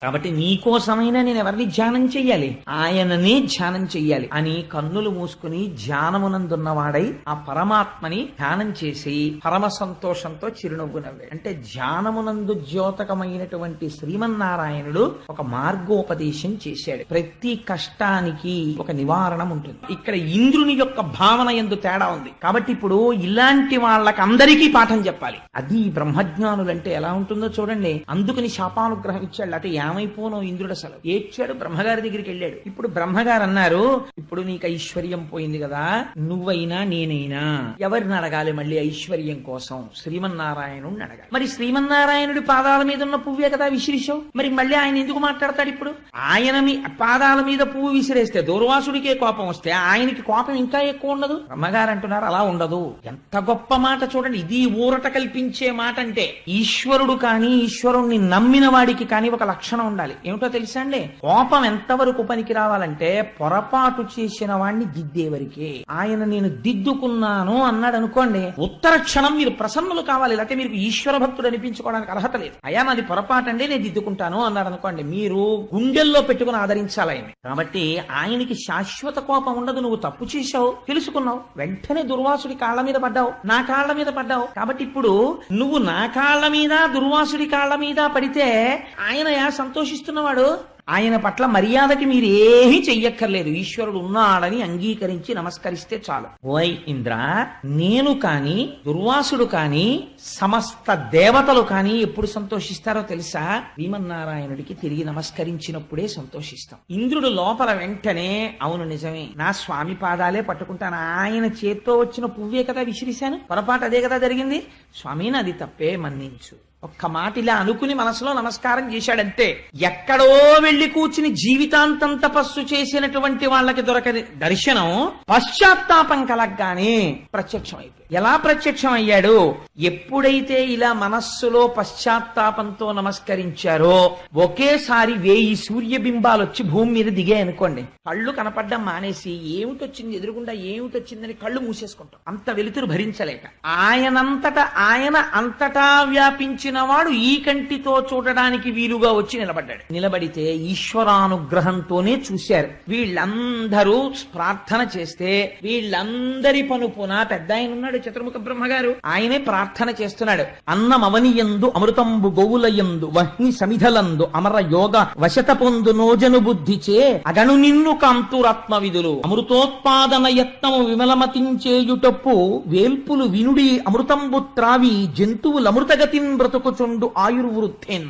కాబట్టి నీకోసమైనా నేను ఎవరిని ధ్యానం చెయ్యాలి, ఆయననే ధ్యానం చెయ్యాలి అని కన్నులు మూసుకుని ధ్యానమునందున్నవాడై ఆ పరమాత్మని ధ్యానం చేసి పరమ సంతోషంతో చిరునవ్వు నవ్వాడు. అంటే ధ్యానమునందు ద్యోతకమైనటువంటి శ్రీమన్నారాయణుడు ఒక మార్గోపదేశం చేశాడు. ప్రతి కష్టానికి ఒక నివారణం ఉంటుంది. ఇక్కడ ఇంద్రుని యొక్క భావన ఎందు తేడా ఉంది. కాబట్టి ఇప్పుడు ఇలాంటి వాళ్ళకి అందరికీ పాఠం చెప్పాలి. అది బ్రహ్మజ్ఞానులంటే ఎలా ఉంటుందో చూడండి. అందుకని శాపానుగ్రహం ఇచ్చాడు. అంటే ఏమైపోనో ఇంద్రుడు అసలు ఏడ్చాడు. బ్రహ్మగారి దగ్గరికి వెళ్ళాడు. ఇప్పుడు బ్రహ్మగారు అన్నారు, ఇప్పుడు నీకు ఐశ్వర్యం పోయింది కదా, నువ్వైనా నేనైనా ఎవరిని అడగాలి మళ్ళీ ఐశ్వర్యం కోసం? శ్రీమన్నారాయణుడిని అడగాలి. మరి శ్రీమన్నారాయణుడి పాదాల మీద ఉన్న పువ్వే కదా విసిరిశావు, మరి మళ్ళీ ఆయన ఎందుకు మాట్లాడతాడు? ఇప్పుడు ఆయన పాదాల మీద పువ్వు విసిరేస్తే దూర్వాసుడికే కోపం వస్తే ఆయనకి కోపం ఇంకా ఎక్కువ ఉండదు? బ్రహ్మగారు అంటున్నారు అలా ఉండదు. ఎంత గొప్ప మాట చూడండి. ఇది ఊరట కల్పించే మాట. అంటే ఈశ్వరుడు కానీ ఈశ్వరుణ్ణి నమ్మిన వాడికి కానీ ఒక లక్షణం ఉండాలి. ఏమిటో తెలుసా అండి? కోపం ఎంతవరకు పనికి రావాలంటే పొరపాటు చేసిన వాడిని దిద్దేవరికే. ఆయన నేను దిద్దుకున్నాను అన్నాడు అనుకోండి, ఉత్తర క్షణం మీరు ప్రసన్నులు కావాలి. లేకపోతే మీరు ఈశ్వర భక్తుడు అనిపించుకోవడానికి అర్హత లేదు. అయ్యా నాది పొరపాటు అండి నేను దిద్దుకుంటాను అన్నాడు అనుకోండి, మీరు గుండెల్లో పెట్టుకుని ఆదరించాలి ఆయన. కాబట్టి ఆయనకి శాశ్వత కోపం ఉండదు. నువ్వు తప్పు చేశావు, తెలుసుకున్నావు, వెంటనే దుర్వాసుడి కాళ్ల మీద పడ్డావు, నా కాళ్ల మీద పడ్డావు. కాబట్టి ఇప్పుడు నువ్వు నా కాళ్ల మీద దుర్వాసుడి కాళ్ల మీద పడితే ఆయన సంతోషిస్తున్నవాడు. ఆయన పట్ల మర్యాదకి మీరు ఏమీ చెయ్యక్కర్లేదు. ఈశ్వరుడు ఉన్నాడని అంగీకరించి నమస్కరిస్తే చాలు. ఓయ్ ఇంద్ర, నేను కాని దుర్వాసుడు కాని సమస్త దేవతలు కాని ఎప్పుడు సంతోషిస్తారో తెలుసా? శ్రీమన్నారాయణుడికి తిరిగి నమస్కరించినప్పుడే సంతోషిస్తాం. ఇంద్రుడు లోపల వెంటనే అవును నిజమే, నా స్వామి పాదాలే పట్టుకుంటాను, ఆయన చేత్తో వచ్చిన పువ్వే కదా విసిరిశాను, పొరపాటు అదే కదా జరిగింది, స్వామి నాది తప్పే మన్నించు. ఒక్క మాట ఇలా అనుకుని మనసులో నమస్కారం చేశాడంతే. ఎక్కడో వెళ్లి కూర్చుని జీవితాంతం తపస్సు చేసినటువంటి వాళ్ళకి దొరకని దర్శనం పశ్చాత్తాపం కలగ్గానే ప్రత్యక్షం అయిపోయింది. ఎలా ప్రత్యక్షం అయ్యాడు? ఎప్పుడైతే ఇలా మనస్సులో పశ్చాత్తాపంతో నమస్కరించారో ఒకేసారి 1000 సూర్యబింబాలు వచ్చి భూమి మీద దిగాయి అనుకోండి. కళ్ళు కనపడ్డం మానేసి ఏమిటొచ్చింది ఎదురుగుండా ఏమిటొచ్చిందని కళ్ళు మూసేసుకుంటాం. అంత వెలుతురు భరించలేక ఆయన అంతటా వ్యాపించిన వాడు ఈ కంటితో చూడడానికి వీలుగా వచ్చి నిలబడ్డాడు. నిలబడితే ఈశ్వరానుగ్రహంతోనే చూశారు. వీళ్ళందరూ ప్రార్థన చేస్తే వీళ్ళందరి పనుపున పెద్ద ఆయన ఉన్నాడు చతుర్ముఖ బ్రహ్మగారు, ఆయనే ప్రార్థన చేస్తున్నాడు. అన్నమవనియందు అమృతంబు గోవులయందు వహ్ని సమిధలందు అమర యోగ వశత పొందు నోజను బుద్ధిచే అగను నిన్ను కాంతురాత్మ విధులు అమృతోత్పాదన యత్నము విమలమతించేయుటప్పు వేల్పులు వినుడి అమృతంబు త్రావి జంతువులమృతగతిన్ బ్రతుకుచుండు ఆయుర్వృద్ధెన్.